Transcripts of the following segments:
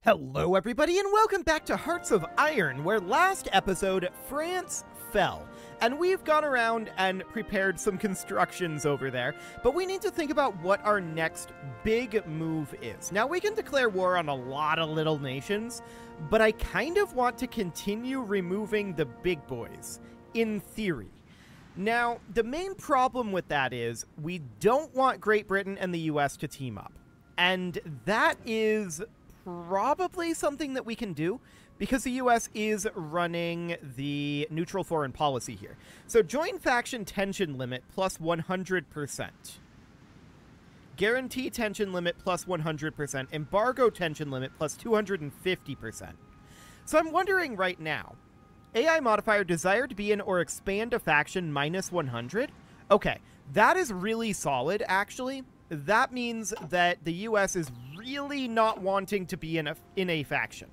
Hello everybody and welcome back to Hearts of Iron, where last episode France fell. And we've gone around and prepared some constructions over there, but we need to think about what our next big move is. Now we can declare war on a lot of little nations, but I kind of want to continue removing the big boys, in theory. Now, the main problem with that is we don't want Great Britain and the US to team up. And that is probably something that we can do because the US is running the neutral foreign policy here. So joint faction tension limit plus 100%. Guarantee tension limit plus 100%. Embargo tension limit plus 250%. So I'm wondering right now, AI modifier desire to be in or expand a faction minus 100? Okay, that is really solid actually. That means that the US is really not wanting to be in a faction.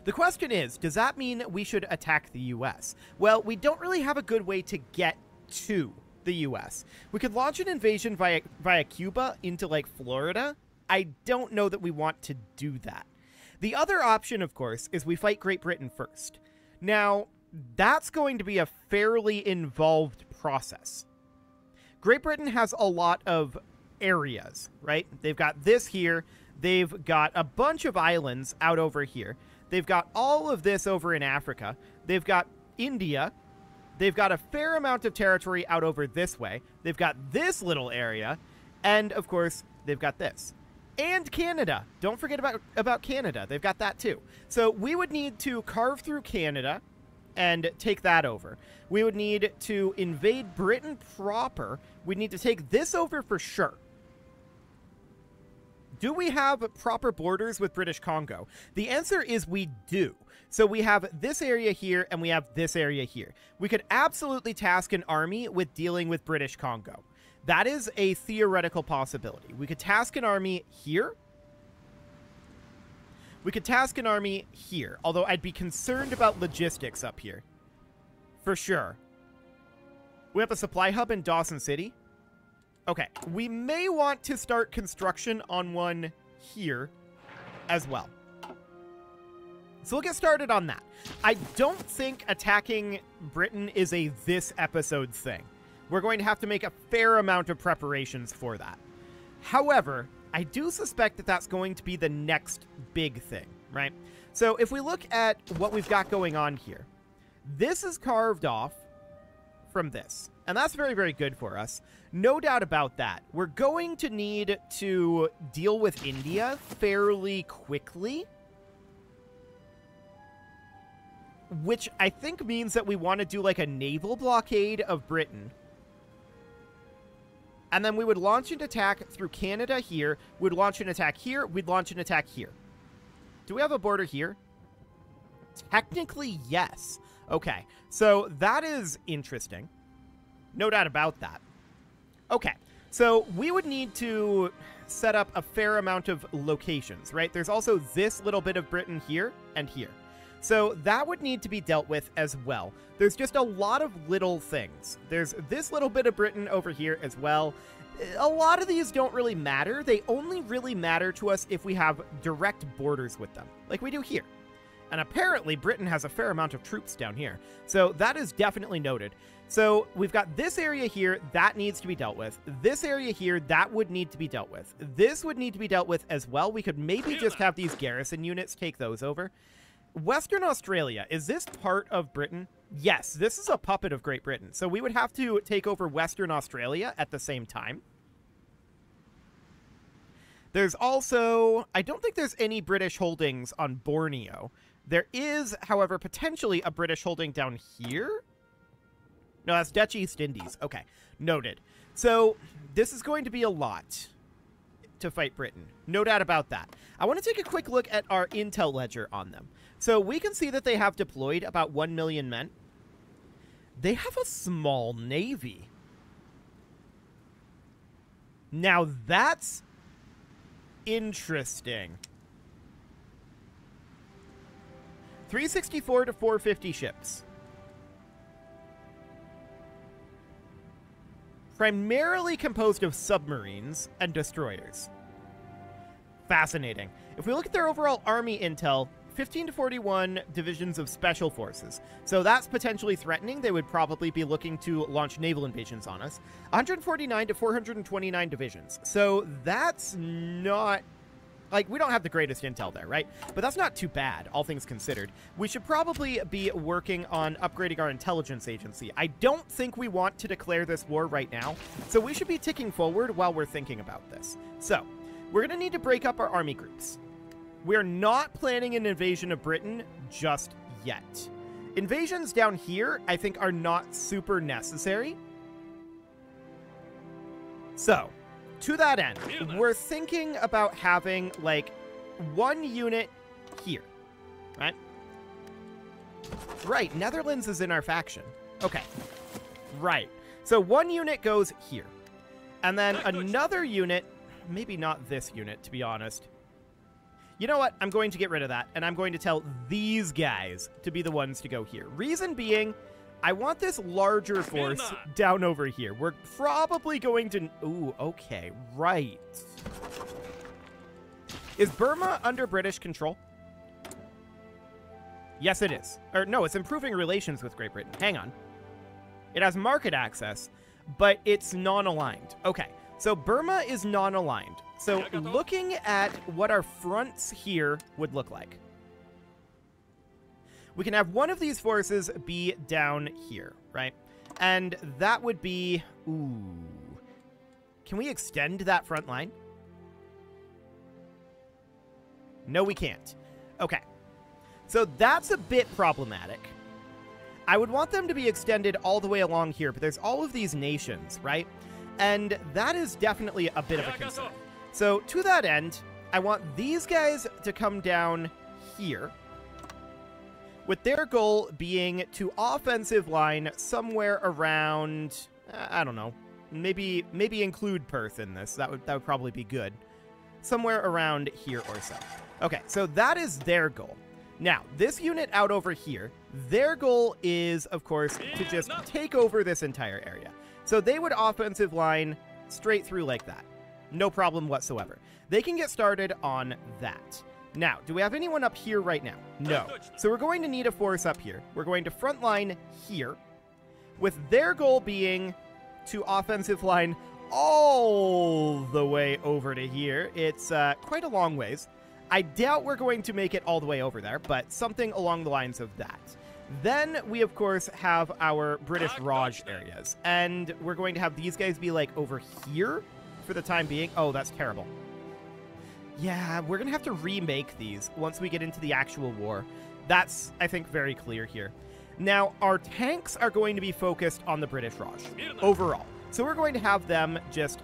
The question is, does that mean we should attack the US? Well, we don't really have a good way to get to the US. We could launch an invasion via Cuba into, like, Florida. I don't know that we want to do that. The other option, of course, is we fight Great Britain first. Now, that's going to be a fairly involved process. Great Britain has a lot of areas, right? They've got this here. They've got a bunch of islands out over here. They've got all of this over in Africa. They've got India. They've got a fair amount of territory out over this way. They've got this little area. And, of course, they've got this. And Canada. Don't forget about Canada. They've got that too. So we would need to carve through Canada and take that over. We would need to invade Britain proper. We'd need to take this over for sure. Do we have proper borders with British Congo? The answer is we do. So we have this area here and we have this area here. We could absolutely task an army with dealing with British Congo. That is a theoretical possibility. We could task an army here. We could task an army here, although I'd be concerned about logistics up here. For sure. We have a supply hub in Dawson City. Okay, we may want to start construction on one here as well. So we'll get started on that. I don't think attacking Britain is a this episode thing. We're going to have to make a fair amount of preparations for that. However, I do suspect that that's going to be the next big thing, right? So if we look at what we've got going on here, this is carved off from this. And that's very, very good for us. No doubt about that. We're going to need to deal with India fairly quickly, which I think means that we want to do like a naval blockade of Britain. And then we would launch an attack through Canada here. We'd launch an attack here. We'd launch an attack here. Do we have a border here? Technically, yes. Okay, so that is interesting. No doubt about that. Okay, so we would need to set up a fair amount of locations, right? There's also this little bit of Britain here and here. So that would need to be dealt with as well. There's just a lot of little things. There's this little bit of Britain over here as well. A lot of these don't really matter. They only really matter to us if we have direct borders with them, like we do here. And apparently Britain has a fair amount of troops down here. So that is definitely noted. So we've got this area here, that needs to be dealt with. This area here, that would need to be dealt with. This would need to be dealt with as well. We could maybe just have these garrison units take those over. Western Australia, is this part of Britain? Yes, this is a puppet of Great Britain. So we would have to take over Western Australia at the same time. There's also, I don't think there's any British holdings on Borneo. There is, however, potentially a British holding down here. No, that's Dutch East Indies. Okay, noted. So this is going to be a lot to fight Britain. No doubt about that. I want to take a quick look at our intel ledger on them. So we can see that they have deployed about 1 million men. They have a small navy. Now that's interesting. 364 to 450 ships. Primarily composed of submarines and destroyers. Fascinating. If we look at their overall army intel, 15 to 41 divisions of special forces. So that's potentially threatening. They would probably be looking to launch naval invasions on us. 149 to 429 divisions. So that's not... Like, we don't have the greatest intel there, right? But that's not too bad, all things considered. We should probably be working on upgrading our intelligence agency. I don't think we want to declare this war right now, so we should be ticking forward while we're thinking about this. So, we're going to need to break up our army groups. We're not planning an invasion of Britain just yet. Invasions down here, I think, are not super necessary. So... to that end, we're thinking about having, like, one unit here, right? Right, Netherlands is in our faction. Okay, right. So one unit goes here. And then another unit, maybe not this unit, to be honest. You know what? I'm going to get rid of that, and I'm going to tell these guys to be the ones to go here. Reason being... I want this larger force down over here. We're probably going to... Ooh, okay, right. Is Burma under British control? Yes, it is. Or no, it's improving relations with Great Britain. Hang on. It has market access, but it's non-aligned. Okay, so Burma is non-aligned. So looking at what our fronts here would look like. We can have one of these forces be down here, right? And that would be... Ooh. Can we extend that front line? No, we can't. Okay. So that's a bit problematic. I would want them to be extended all the way along here, but there's all of these nations, right? And that is definitely a bit of a concern. So to that end, I want these guys to come down here, with their goal being to offensive line somewhere around, I don't know, maybe include Perth in this. That would probably be good. Somewhere around here or so. Okay, so that is their goal. Now, this unit out over here, their goal is, of course, to just take over this entire area. So they would offensive line straight through like that. No problem whatsoever. They can get started on that. Now, do we have anyone up here right now? No. So we're going to need a force up here. We're going to front line here, with their goal being to offensive line all the way over to here. It's quite a long ways. I doubt we're going to make it all the way over there, but something along the lines of that. Then we, of course, have our British Raj areas, and we're going to have these guys be, like, over here for the time being. Oh, that's terrible. Yeah, we're going to have to remake these once we get into the actual war. That's, I think, very clear here. Now, our tanks are going to be focused on the British Raj overall. So we're going to have them just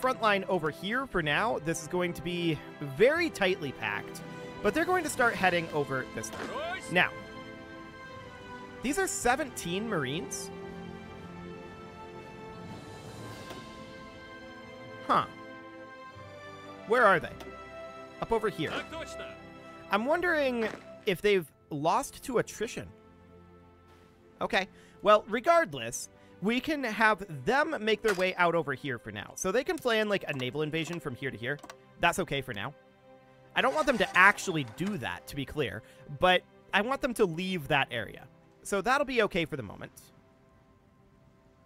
frontline over here for now. This is going to be very tightly packed, but they're going to start heading over this way. Now, these are 17 Marines? Huh. Where are they? Up over here. I'm wondering if they've lost to attrition. Okay. Well, regardless, we can have them make their way out over here for now. So they can plan, like, a naval invasion from here to here. That's okay for now. I don't want them to actually do that, to be clear, but I want them to leave that area. So that'll be okay for the moment.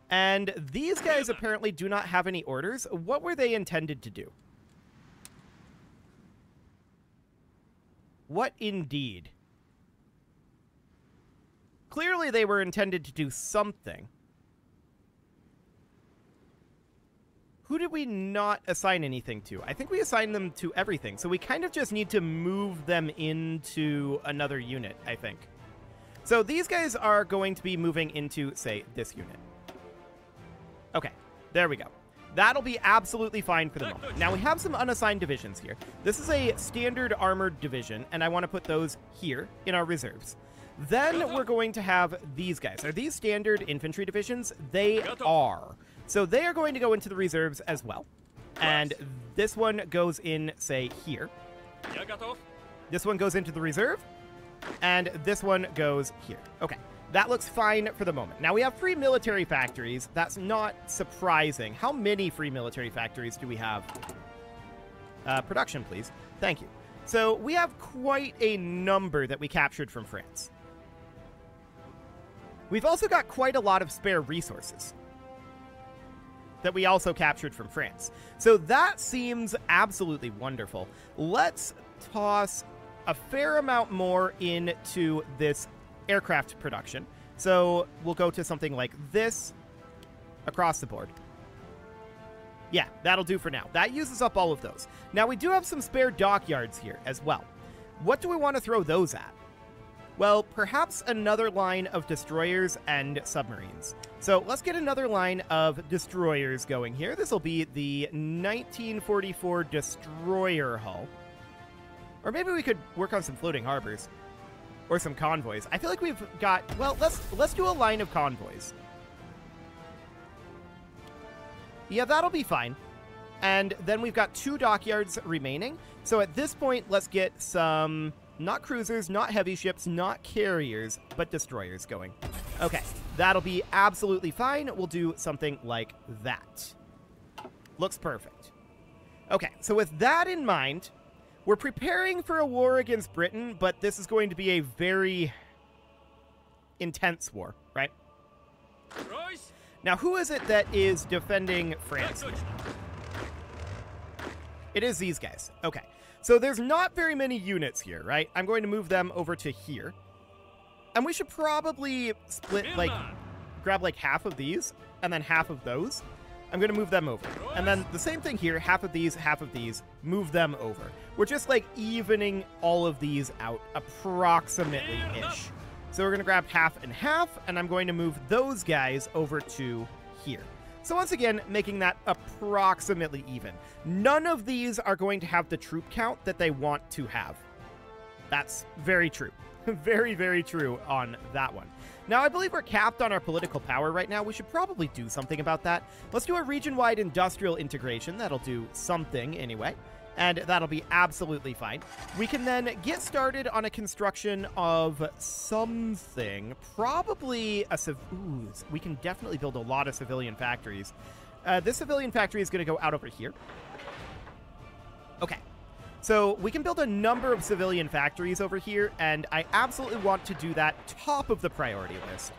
And these guys apparently do not have any orders. What were they intended to do? What indeed? Clearly they were intended to do something. Who did we not assign anything to? I think we assigned them to everything, so we kind of just need to move them into another unit, I think. So these guys are going to be moving into, say, this unit. Okay, there we go. That'll be absolutely fine for the moment. Now, we have some unassigned divisions here. This is a standard armored division, and I want to put those here in our reserves. Then we're going to have these guys. Are these standard infantry divisions? They are. So they are going to go into the reserves as well. And this one goes in, say, here. This one goes into the reserve. And this one goes here. Okay. That looks fine for the moment. Now, we have free military factories. That's not surprising. How many free military factories do we have? Production, please. Thank you. So we have quite a number that we captured from France. We've also got quite a lot of spare resources that we also captured from France. So that seems absolutely wonderful. Let's toss a fair amount more into this aircraft production. So we'll go to something like this across the board. Yeah, that'll do for now. That uses up all of those. Now, we do have some spare dockyards here as well. What do we want to throw those at? Well, perhaps another line of destroyers and submarines. So let's get another line of destroyers going here. This will be the 1944 destroyer hull. Or maybe we could work on some floating harbors. Or some convoys. I feel like we've got... Well, let's do a line of convoys. Yeah, that'll be fine. And then we've got 2 dockyards remaining. So at this point, let's get some, not cruisers, not heavy ships, not carriers, but destroyers going. Okay, that'll be absolutely fine. We'll do something like that. Looks perfect. Okay, so with that in mind, we're preparing for a war against Britain, but this is going to be a very intense war, right? Now, who is it that is defending France? It is these guys. Okay. So there's not very many units here, right? I'm going to move them over to here. And we should probably split, like, grab, like, half of these, and then half of those. I'm going to move them over. And then the same thing here, half of these, move them over. We're just, like, evening all of these out approximately-ish. So we're going to grab half and half, and I'm going to move those guys over to here. So once again, making that approximately even. None of these are going to have the troop count that they want to have. That's very true. Very, very true on that one. Now, I believe we're capped on our political power right now. We should probably do something about that. Let's do a region-wide industrial integration. That'll do something anyway. And that'll be absolutely fine. We can then get started on a construction of something. Probably a ooh, we can definitely build a lot of civilian factories. This civilian factory is going to go out over here. Okay. So we can build a number of civilian factories over here, and I absolutely want to do that top of the priority list.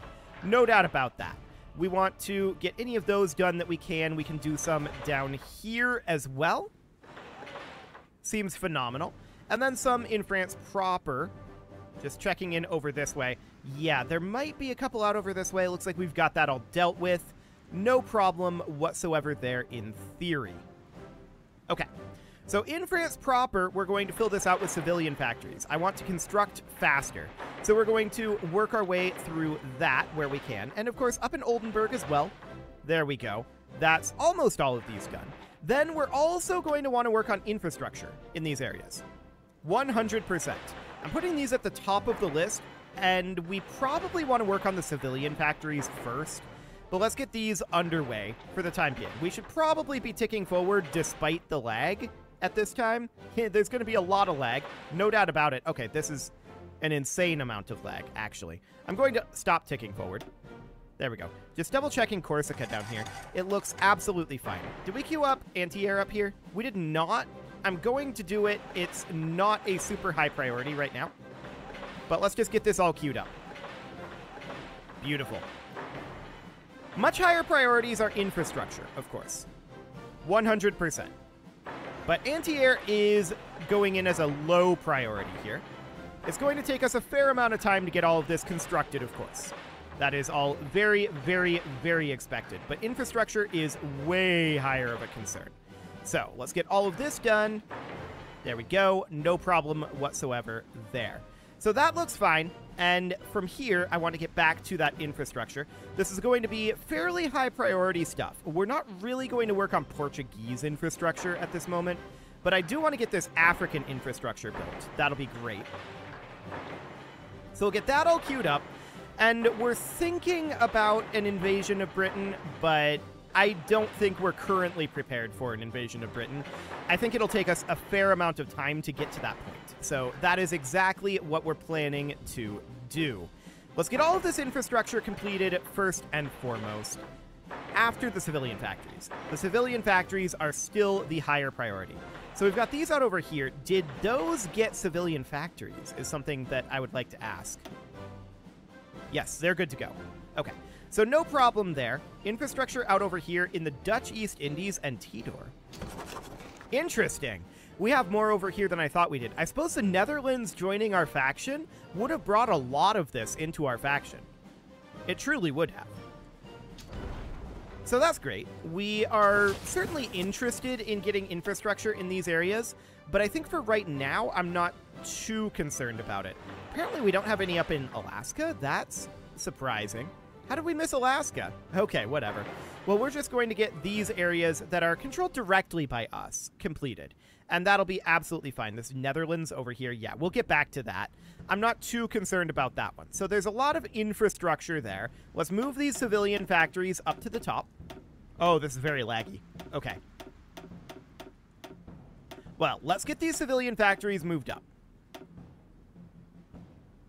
No doubt about that. We want to get any of those done that we can. We can do some down here as well. Seems phenomenal. And then some in France proper. Just checking in over this way. Yeah, there might be a couple out over this way. Looks like we've got that all dealt with. No problem whatsoever there in theory. Okay. So in France proper, we're going to fill this out with civilian factories. I want to construct faster. So we're going to work our way through that where we can. And of course, up in Oldenburg as well. There we go. That's almost all of these done. Then we're also going to want to work on infrastructure in these areas. 100%. I'm putting these at the top of the list, and we probably want to work on the civilian factories first. But let's get these underway for the time being. We should probably be ticking forward despite the lag at this time. There's going to be a lot of lag. No doubt about it. Okay, this is an insane amount of lag, actually. I'm going to stop ticking forward. There we go. Just double-checking Corsica down here. It looks absolutely fine. Did we queue up anti-air up here? We did not. I'm going to do it. It's not a super high priority right now. But let's just get this all queued up. Beautiful. Much higher priorities are infrastructure, of course. 100%. But anti-air is going in as a low priority here. It's going to take us a fair amount of time to get all of this constructed, of course. That is all very, very, very expected. But infrastructure is way higher of a concern. So let's get all of this done. There we go. No problem whatsoever there. So that looks fine. And from here, I want to get back to that infrastructure. This is going to be fairly high priority stuff. We're not really going to work on Portuguese infrastructure at this moment, but I do want to get this African infrastructure built. That'll be great. So we'll get that all queued up. And we're thinking about an invasion of Britain, but I don't think we're currently prepared for an invasion of Britain. I think it'll take us a fair amount of time to get to that point. So that is exactly what we're planning to do. Let's get all of this infrastructure completed first and foremost. After the civilian factories. The civilian factories are still the higher priority. So we've got these out over here. Did those get civilian factories is something that I would like to ask. Yes, they're good to go. Okay, so no problem there. Infrastructure out over here in the Dutch East Indies and Tidor. Interesting. We have more over here than I thought we did. I suppose the Netherlands joining our faction would have brought a lot of this into our faction. It truly would have. So that's great. We are certainly interested in getting infrastructure in these areas, but I think for right now, I'm not too concerned about it. Apparently we don't have any up in Alaska. That's surprising. How did we miss Alaska? Okay, whatever. Well, we're just going to get these areas that are controlled directly by us completed, and that'll be absolutely fine. This Netherlands over here, yeah, we'll get back to that. I'm not too concerned about that one. So there's a lot of infrastructure there. Let's move these civilian factories up to the top. Oh, this is very laggy. Okay. Well, let's get these civilian factories moved up.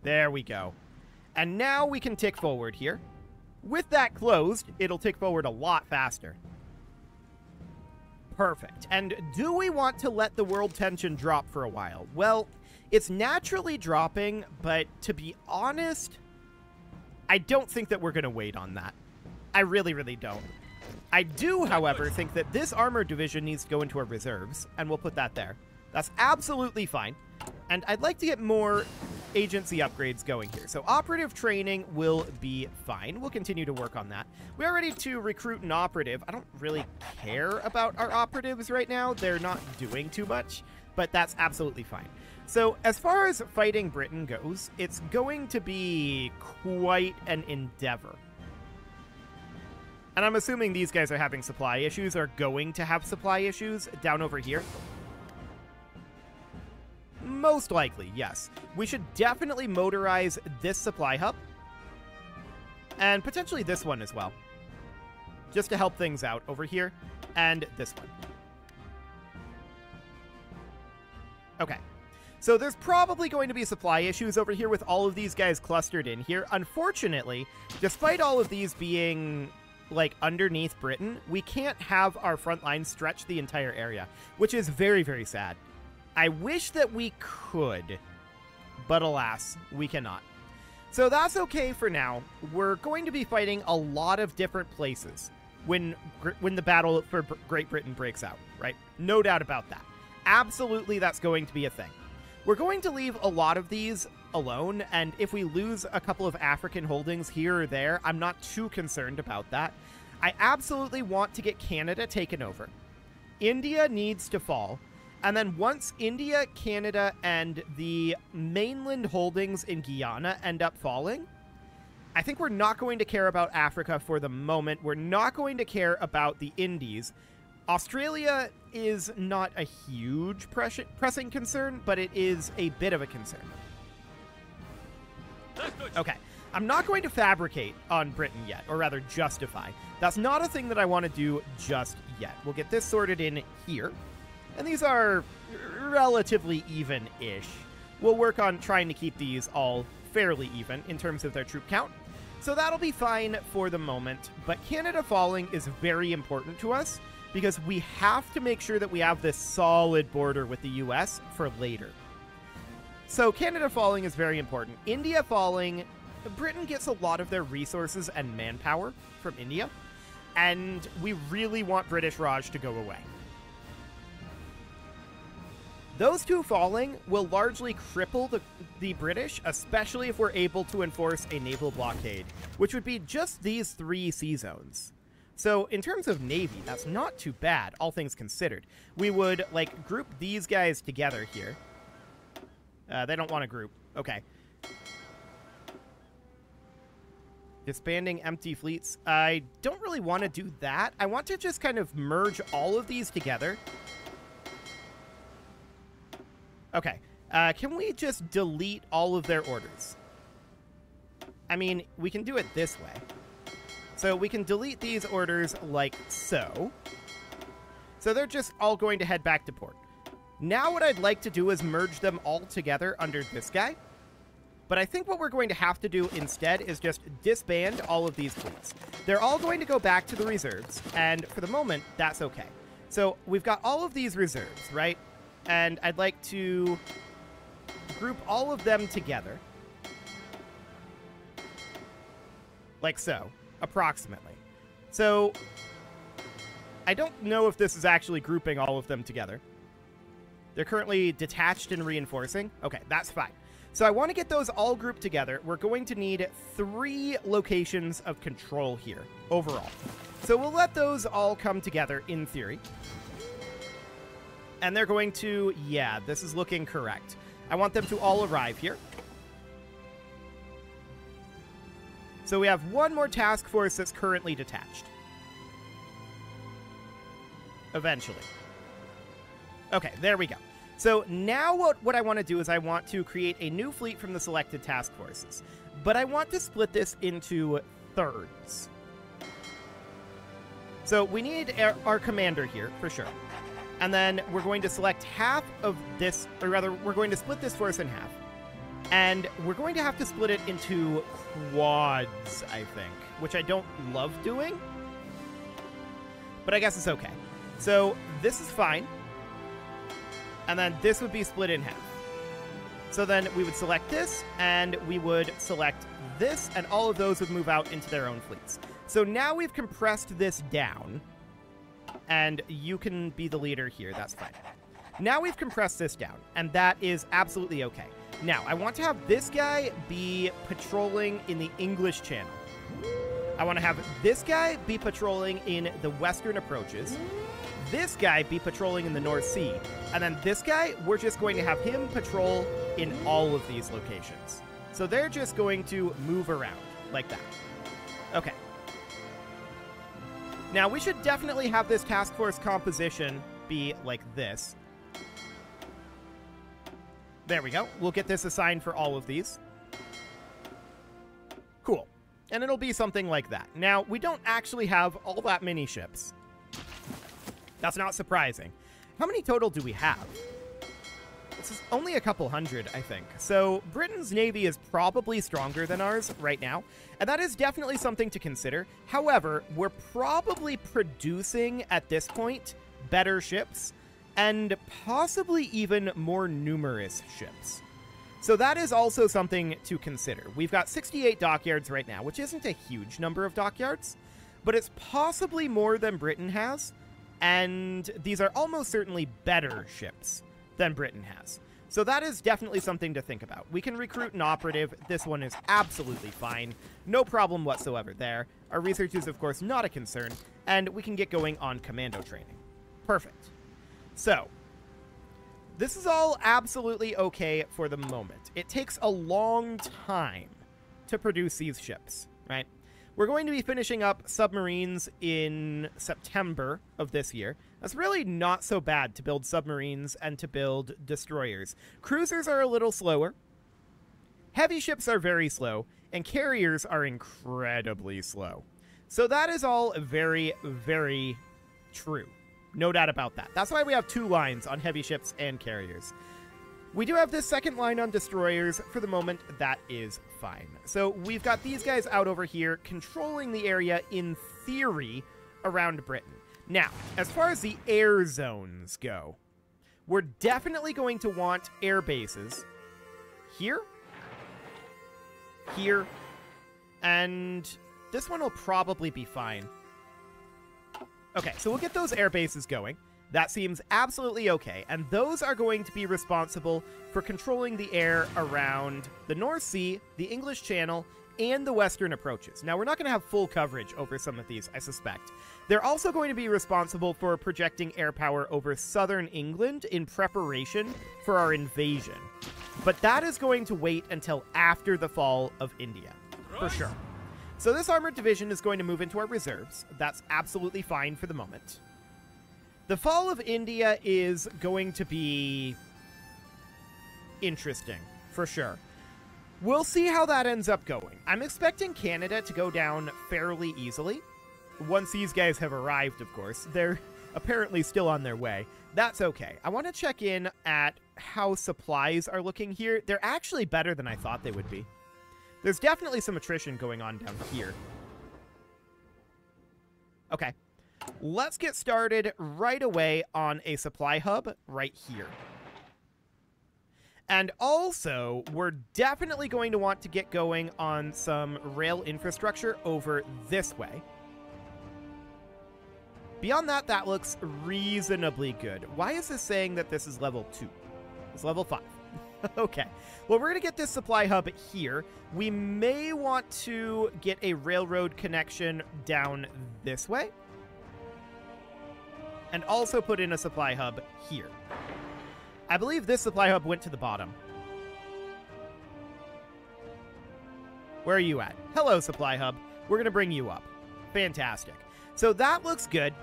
There we go. And now we can tick forward here. With that closed, it'll tick forward a lot faster. Perfect. And do we want to let the world tension drop for a while? Well, it's naturally dropping, but to be honest, I don't think that we're going to wait on that. I really, really don't. I do, however, think that this armored division needs to go into our reserves, and we'll put that there. That's absolutely fine. And I'd like to get more agency upgrades going here. So operative training will be fine. We'll continue to work on that. We are ready to recruit an operative. I don't really care about our operatives right now. They're not doing too much, but that's absolutely fine. So as far as fighting Britain goes, it's going to be quite an endeavor. And I'm assuming these guys are having supply issues, are going to have supply issues down over here. Most likely, yes. We should definitely motorize this supply hub. And potentially this one as well. Just to help things out over here. And this one. Okay. So there's probably going to be supply issues over here with all of these guys clustered in here. Unfortunately, despite all of these being like underneath Britain, we can't have our front line stretch the entire area, which is very, very sad. I wish that we could, but alas, we cannot. So that's okay for now. We're going to be fighting a lot of different places when the battle for Great Britain breaks out, right? No doubt about that. Absolutely, that's going to be a thing. We're going to leave a lot of these alone, and if we lose a couple of African holdings here or there, I'm not too concerned about that. I absolutely want to get Canada taken over. India needs to fall. And then once India, Canada, and the mainland holdings in Guyana end up falling, I think we're not going to care about Africa for the moment. We're not going to care about the Indies. Australia is not a huge pressing concern, but it is a bit of a concern. Okay, I'm not going to fabricate on Britain yet, or rather justify. That's not a thing that I want to do just yet. We'll get this sorted in here. And these are relatively even-ish. We'll work on trying to keep these all fairly even in terms of their troop count. So that'll be fine for the moment. But Canada falling is very important to us because we have to make sure that we have this solid border with the US for later. So Canada falling is very important. India falling, Britain gets a lot of their resources and manpower from India. And we really want British Raj to go away. Those two falling will largely cripple the British, especially if we're able to enforce a naval blockade, which would be just these 3 sea zones. So in terms of Navy, that's not too bad, all things considered. We would, like, group these guys together here. They don't want to group. Okay. Disbanding empty fleets. I don't really want to do that. I want to just kind of merge all of these together. Okay, can we just delete all of their orders? I mean, we can do it this way. So we can delete these orders like so. So they're just all going to head back to port. Now what I'd like to do is merge them all together under this guy. But I think what we're going to have to do instead is just disband all of these fleets. They're all going to go back to the reserves, and for the moment, that's okay. So we've got all of these reserves, right? and I'd like to group all of them together. Like so, approximately. So, I don't know if this is actually grouping all of them together. They're currently detached and reinforcing. Okay, that's fine. So I want to get those all grouped together. We're going to need 3 locations of control here, overall. So we'll let those all come together, in theory. And they're going to... Yeah, this is looking correct. I want them to all arrive here. So we have one more task force that's currently detached. Eventually. Okay, there we go. So now what I want to do is I want to create a new fleet from the selected task forces. But I want to split this into thirds. So we need our commander here, for sure. And then we're going to select half of this, or rather, we're going to split this force in half. And we're going to have to split it into quads, I think, which I don't love doing. But I guess it's okay. So this is fine. And then this would be split in half. So then we would select this, and we would select this, and all of those would move out into their own fleets. So now we've compressed this down, and you can be the leader here. That's fine. Now we've compressed this down, and that is absolutely okay. Now, I want to have this guy be patrolling in the English Channel. I want to have this guy be patrolling in the western approaches. This guy be patrolling in the North Sea. And then this guy, we're just going to have him patrol in all of these locations. So they're just going to move around like that. Okay. Now, we should definitely have this task force composition be like this. There we go. We'll get this assigned for all of these. Cool. And it'll be something like that. Now, we don't actually have all that many ships. That's not surprising. How many total do we have? This is only a couple hundred, I think. So Britain's navy is probably stronger than ours right now, and that is definitely something to consider. However, we're probably producing, at this point, better ships, and possibly even more numerous ships. So that is also something to consider. We've got 68 dockyards right now, which isn't a huge number of dockyards, but it's possibly more than Britain has, and these are almost certainly better ships than Britain has. So that is definitely something to think about. We can recruit an operative. This one is absolutely fine. No problem whatsoever there. Our research is, of course, not a concern, and we can get going on commando training. Perfect. So, this is all absolutely okay for the moment. It takes a long time to produce these ships, right? We're going to be finishing up submarines in September of this year. That's really not so bad to build submarines and to build destroyers. Cruisers are a little slower. Heavy ships are very slow, and carriers are incredibly slow. So that is all very, very true. No doubt about that. That's why we have 2 lines on heavy ships and carriers. We do have this second line on destroyers. For the moment, that is fine. So we've got these guys out over here controlling the area, in theory, around Britain. Now, as far as the air zones go, we're definitely going to want air bases here, here, and this one will probably be fine. Okay, so we'll get those air bases going. That seems absolutely okay, and those are going to be responsible for controlling the air around the North Sea, the English Channel, and the western approaches. Now, we're not going to have full coverage over some of these, I suspect. They're also going to be responsible for projecting air power over southern England in preparation for our invasion. But that is going to wait until after the fall of India, for sure. So this armored division is going to move into our reserves. That's absolutely fine for the moment. The fall of India is going to be interesting, for sure. We'll see how that ends up going. I'm expecting Canada to go down fairly easily. Once these guys have arrived, of course. They're apparently still on their way. That's okay. I want to check in at how supplies are looking here. They're actually better than I thought they would be. There's definitely some attrition going on down here. Okay. Let's get started right away on a supply hub right here. And also, we're definitely going to want to get going on some rail infrastructure over this way. Beyond that, that looks reasonably good. Why is this saying that this is level 2? It's level 5. Okay. Well, we're going to get this supply hub here. We may want to get a railroad connection down this way. And also put in a supply hub here. I believe this supply hub went to the bottom. Where are you at? Hello, supply hub. We're going to bring you up. Fantastic. So that looks good.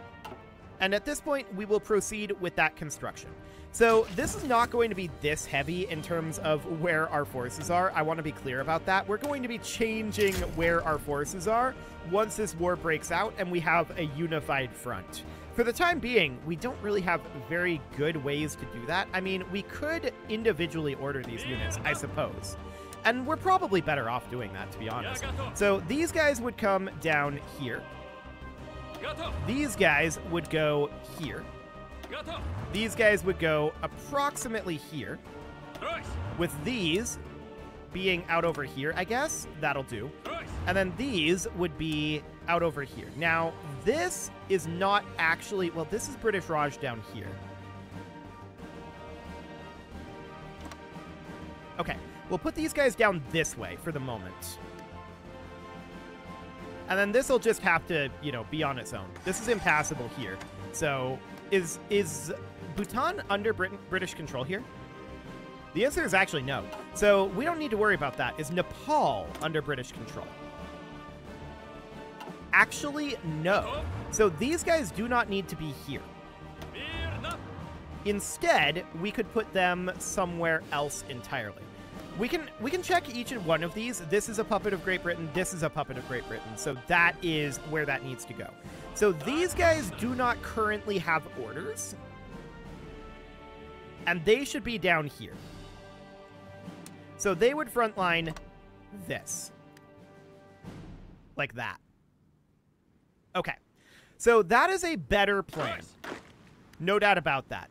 And at this point, we will proceed with that construction. So this is not going to be this heavy in terms of where our forces are. I want to be clear about that. We're going to be changing where our forces are once this war breaks out and we have a unified front. For the time being, we don't really have very good ways to do that. I mean, we could individually order these units, I suppose. And we're probably better off doing that, to be honest. So these guys would come down here. These guys would go here. These guys would go approximately here. With these being out over here, I guess. That'll do. And then these would be out over here. Now, this is not actually... Well, this is British Raj down here. Okay, we'll put these guys down this way for the moment. And then this will just have to, you know, be on its own. This is impassable here. So, is Bhutan under British control here? The answer is actually no. So, we don't need to worry about that. Is Nepal under British control? Actually, no. So, these guys do not need to be here. Instead, we could put them somewhere else entirely. We can check each and one of these. This is a puppet of Great Britain. This is a puppet of Great Britain. So that is where that needs to go. So these guys do not currently have orders. And they should be down here. So they would frontline this. Like that. Okay. So that is a better plan. No doubt about that.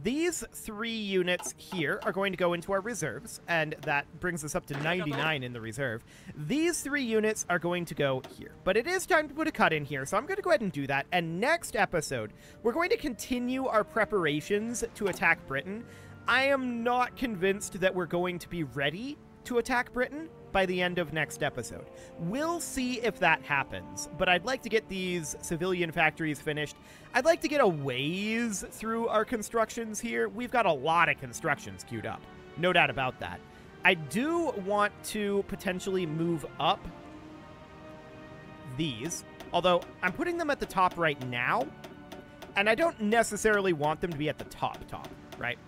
These 3 units here are going to go into our reserves, and that brings us up to 99 in the reserve. These 3 units are going to go here, but it is time to put a cut in here, so I'm going to go ahead and do that. And next episode, we're going to continue our preparations to attack Britain. I am not convinced that we're going to be ready to attack Britain by the end of next episode. We'll see if that happens, but I'd like to get these civilian factories finished. I'd like to get a ways through our constructions here. We've got a lot of constructions queued up, no doubt about that. I do want to potentially move up these, although I'm putting them at the top right now, and I don't necessarily want them to be at the top, right?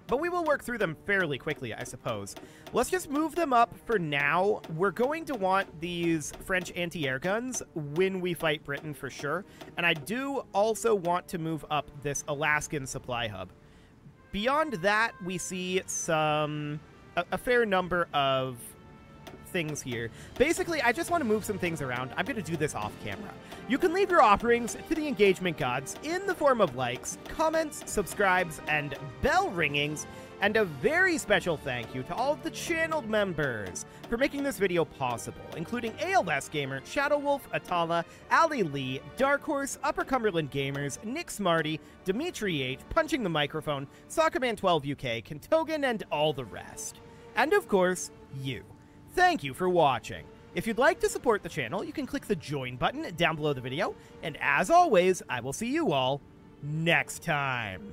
But we will work through them fairly quickly, I suppose. Let's just move them up for now. We're going to want these French anti-air guns when we fight Britain for sure. And I do also want to move up this Alaskan supply hub. Beyond that, we see a fair number of things here. Basically, I just want to move some things around. I'm going to do this off camera. You can leave your offerings to the engagement gods in the form of likes, comments, subscribes, and bell ringings. And a very special thank you to all of the channeled members for making this video possible, including ALS Gamer, Shadow Wolf, Atala, Ali Lee, Dark Horse, Upper Cumberland Gamers, Nick Smarty, Dimitri H, Punching the Microphone, Soccerman12 UK, Kentogan, and all the rest. And of course, you. Thank you for watching. If you'd like to support the channel, you can click the join button down below the video. And as always, I will see you all next time.